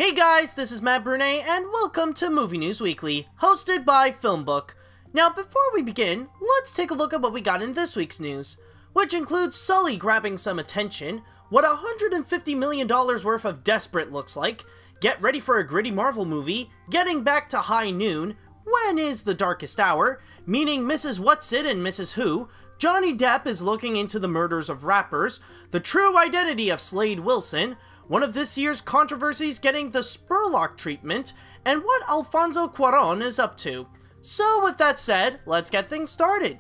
Hey guys, this is Matt Brunet, and welcome to Movie News Weekly, hosted by FilmBook. Now, before we begin, let's take a look at what we got in this week's news, which includes Sully grabbing some attention, what $150 million worth of Desperate looks like, get ready for a gritty Marvel movie, getting back to high noon, when is the darkest hour, meaning Mrs. Whatsit and Mrs. Who, Johnny Depp is looking into the murders of rappers, the true identity of Slade Wilson, one of this year's controversies getting the Spurlock treatment, and what Alfonso Cuarón is up to. So with that said, let's get things started.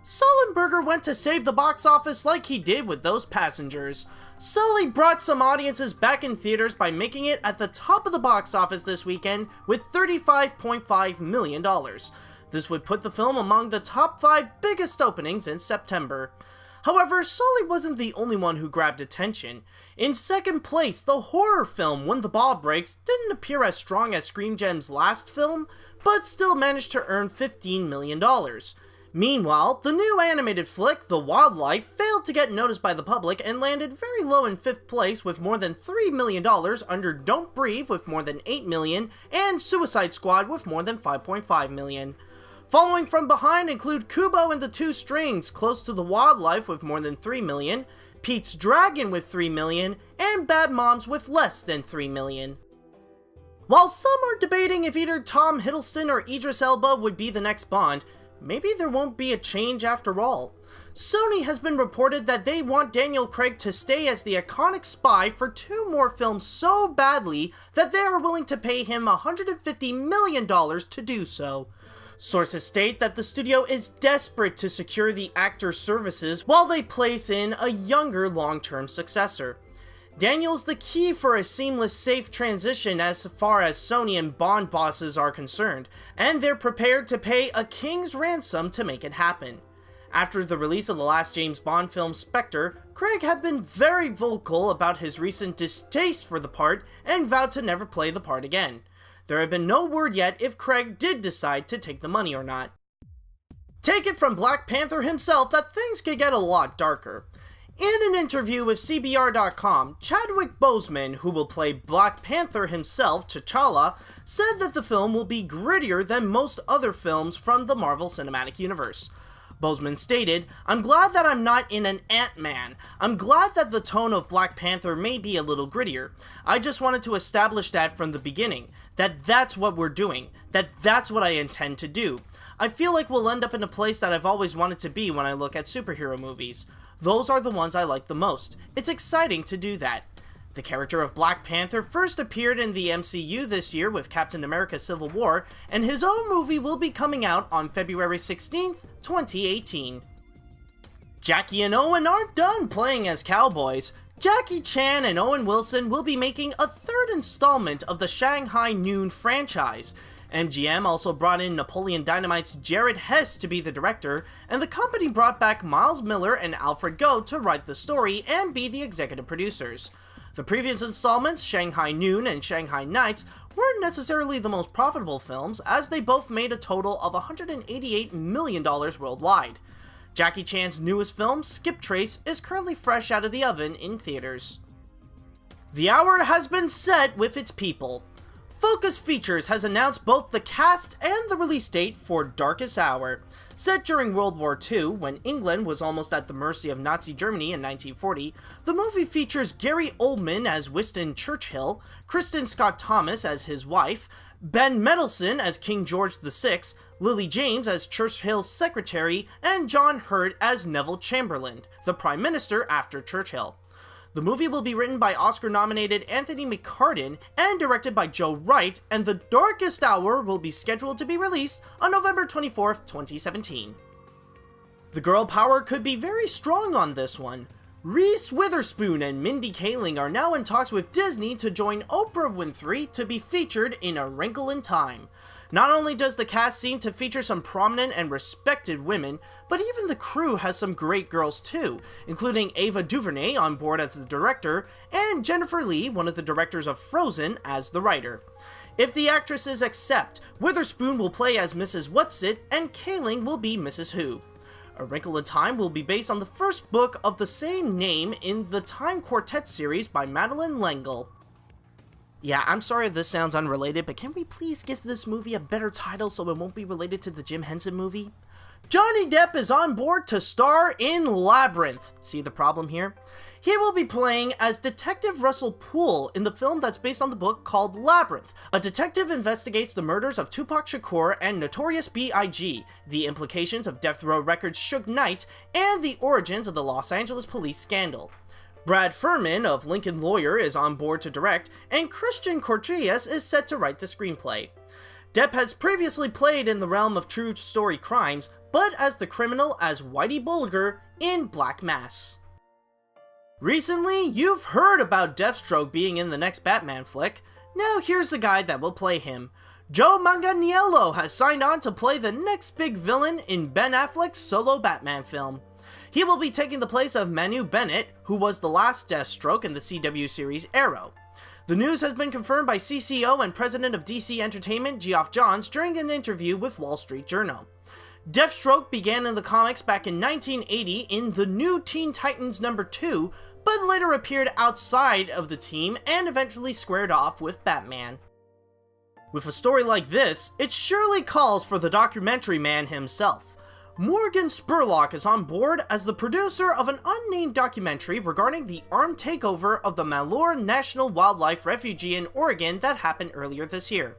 Sullenberger went to save the box office like he did with those passengers. Sully brought some audiences back in theaters by making it at the top of the box office this weekend with $35.5 million. This would put the film among the top 5 biggest openings in September. However, Sully wasn't the only one who grabbed attention. In second place, the horror film When the Ball Breaks didn't appear as strong as Scream Gem's last film, but still managed to earn $15 million. Meanwhile, the new animated flick, The Wildlife, failed to get noticed by the public and landed very low in 5th place with more than $3 million under Don't Breathe with more than $8 million and Suicide Squad with more than $5.5 million. Following from behind include Kubo and the Two Strings, close to The Wildlife with more than $3 million, Pete's Dragon with $3 million, and Bad Moms with less than $3 million. While some are debating if either Tom Hiddleston or Idris Elba would be the next Bond, maybe there won't be a change after all. Sony has been reported that they want Daniel Craig to stay as the iconic spy for 2 more films so badly that they are willing to pay him $150 million to do so. Sources state that the studio is desperate to secure the actor's services while they place in a younger long-term successor. Daniel's the key for a seamless, safe transition as far as Sony and Bond bosses are concerned, and they're prepared to pay a king's ransom to make it happen. After the release of the last James Bond film, Spectre, Craig had been very vocal about his recent distaste for the part and vowed to never play the part again. There had been no word yet if Craig did decide to take the money or not. Take it from Black Panther himself that things could get a lot darker. In an interview with CBR.com, Chadwick Boseman, who will play Black Panther himself, T'Challa, said that the film will be grittier than most other films from the Marvel Cinematic Universe. Boseman stated, "I'm glad that I'm not in an Ant-Man. I'm glad that the tone of Black Panther may be a little grittier. I just wanted to establish that from the beginning, that's what we're doing, that's what I intend to do. I feel like we'll end up in a place that I've always wanted to be when I look at superhero movies. Those are the ones I like the most. It's exciting to do that." The character of Black Panther first appeared in the MCU this year with Captain America Civil War, and his own movie will be coming out on February 16th, 2018. Jackie and Owen aren't done playing as cowboys. Jackie Chan and Owen Wilson will be making a 3rd installment of the Shanghai Noon franchise. MGM also brought in Napoleon Dynamite's Jared Hess to be the director, and the company brought back Miles Miller and Alfred Goh to write the story and be the executive producers. The previous installments, Shanghai Noon and Shanghai Nights, weren't necessarily the most profitable films, as they both made a total of $188 million worldwide. Jackie Chan's newest film, Skip Trace, is currently fresh out of the oven in theaters. The hour has been set with its people. Focus Features has announced both the cast and the release date for Darkest Hour. Set during World War II, when England was almost at the mercy of Nazi Germany in 1940, the movie features Gary Oldman as Winston Churchill, Kristen Scott Thomas as his wife, Ben Mendelsohn as King George VI, Lily James as Churchill's secretary, and John Hurt as Neville Chamberlain, the Prime Minister after Churchill. The movie will be written by Oscar-nominated Anthony McCartan and directed by Joe Wright, and The Darkest Hour will be scheduled to be released on November 24th, 2017. The girl power could be very strong on this one. Reese Witherspoon and Mindy Kaling are now in talks with Disney to join Oprah Winfrey to be featured in A Wrinkle in Time. Not only does the cast seem to feature some prominent and respected women, but even the crew has some great girls too, including Ava DuVernay on board as the director, and Jennifer Lee, one of the directors of Frozen, as the writer. If the actresses accept, Witherspoon will play as Mrs. Whatsit, and Kaling will be Mrs. Who. A Wrinkle in Time will be based on the first book of the same name in the Time Quartet series by Madeleine L'Engle. Yeah, I'm sorry if this sounds unrelated, but can we please give this movie a better title so it won't be related to the Jim Henson movie? Johnny Depp is on board to star in Labyrinth. See the problem here? He will be playing as Detective Russell Poole in the film that's based on the book called Labyrinth. A detective investigates the murders of Tupac Shakur and Notorious B.I.G., the implications of Death Row Records' Suge Knight, and the origins of the Los Angeles police scandal. Brad Furman of Lincoln Lawyer is on board to direct, and Christian Cortrías is set to write the screenplay. Depp has previously played in the realm of true story crimes, but as the criminal as Whitey Bulger in Black Mass. Recently, you've heard about Deathstroke being in the next Batman flick. Now here's the guy that will play him. Joe Manganiello has signed on to play the next big villain in Ben Affleck's solo Batman film. He will be taking the place of Manu Bennett, who was the last Deathstroke in the CW series Arrow. The news has been confirmed by CCO and president of DC Entertainment, Geoff Johns, during an interview with Wall Street Journal. Deathstroke began in the comics back in 1980 in The New Teen Titans #2, but later appeared outside of the team and eventually squared off with Batman. With a story like this, it surely calls for the documentary man himself. Morgan Spurlock is on board as the producer of an unnamed documentary regarding the armed takeover of the Malheur National Wildlife Refuge in Oregon that happened earlier this year.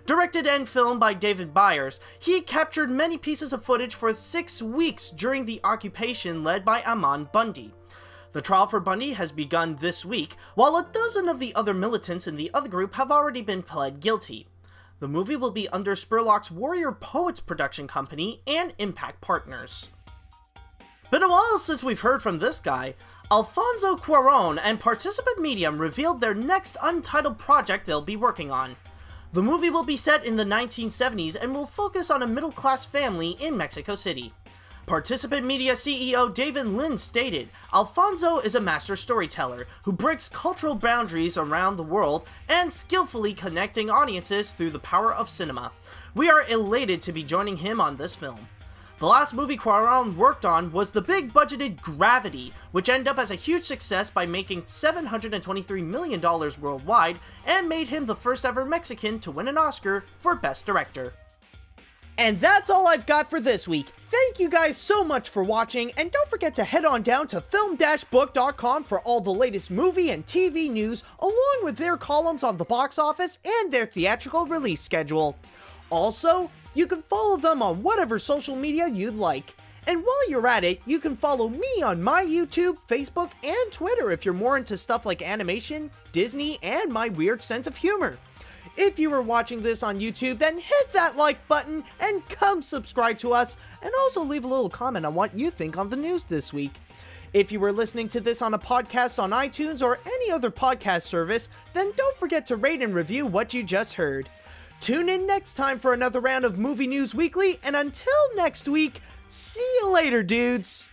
Directed and filmed by David Byers, he captured many pieces of footage for 6 weeks during the occupation led by Amon Bundy. The trial for Bundy has begun this week, while a dozen of the other militants in the other group have already been pled guilty. The movie will be under Spurlock's Warrior Poets production company and Impact Partners. Been a while since we've heard from this guy. Alfonso Cuarón and Participant Medium revealed their next untitled project they'll be working on. The movie will be set in the 1970s and will focus on a middle-class family in Mexico City. Participant Media CEO David Lin stated, Alfonso is a master storyteller who breaks cultural boundaries around the world and skillfully connecting audiences through the power of cinema. We are elated to be joining him on this film. The last movie Cuarón worked on was the big-budgeted Gravity, which ended up as a huge success by making $723 million worldwide and made him the first ever Mexican to win an Oscar for Best Director. And that's all I've got for this week. Thank you guys so much for watching, and don't forget to head on down to film-book.com for all the latest movie and TV news, along with their columns on the box office and their theatrical release schedule. Also, you can follow them on whatever social media you'd like. And while you're at it, you can follow me on my YouTube, Facebook, and Twitter if you're more into stuff like animation, Disney, and my weird sense of humor. If you were watching this on YouTube, then hit that like button and come subscribe to us, and also leave a little comment on what you think on the news this week. If you were listening to this on a podcast on iTunes or any other podcast service, then don't forget to rate and review what you just heard. Tune in next time for another round of Movie News Weekly, and until next week, see you later, dudes!